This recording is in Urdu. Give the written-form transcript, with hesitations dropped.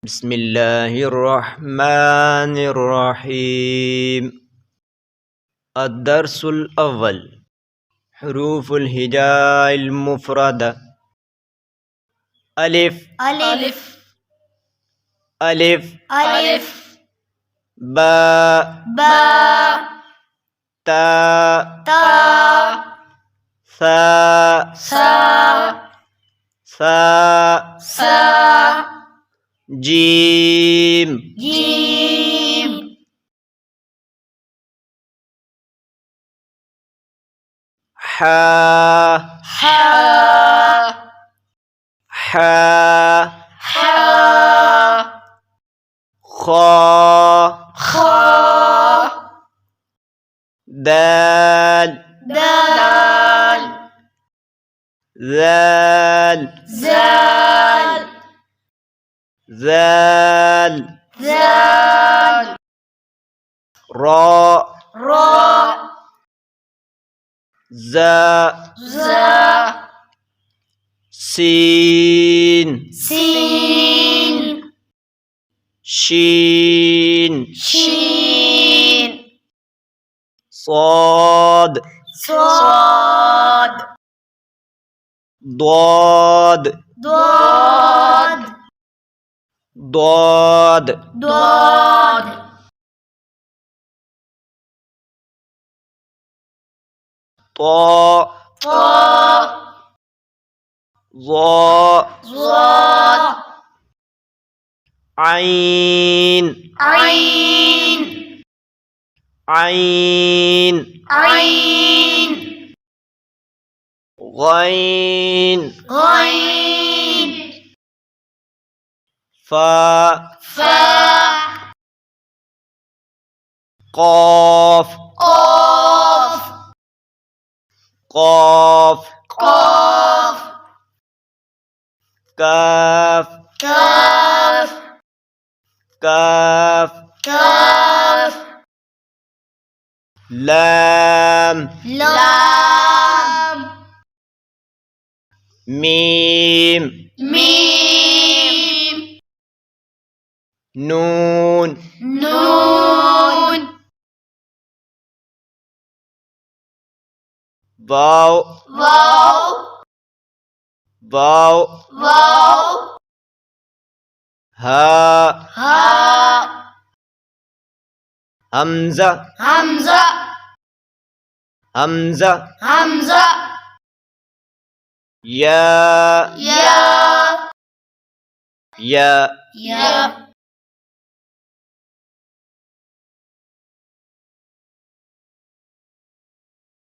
بسم الله الرحمن الرحيم. الدرس الأول: حروف الهجاء المفردة. ألف ألف ألف ألف باء باء تاء تاء ثاء ثاء ثاء ثاء جيم جيم حاء حاء حاء حاء خاء خاء دال دال ذال زال ذال زال راء راء زاء زاء سين سين شين شين صاد صاد ضاد ضاد ضاد ضاد طاء طاء ظاء ضاد عين عين عين عين غين غين فاء فاء قاف قاف قاف قاف كاف كاف كاف كاف لام لام ميم ميم نون نون واو واو واو واو ها ها همزة همزة همزة همزة يا يا يا يا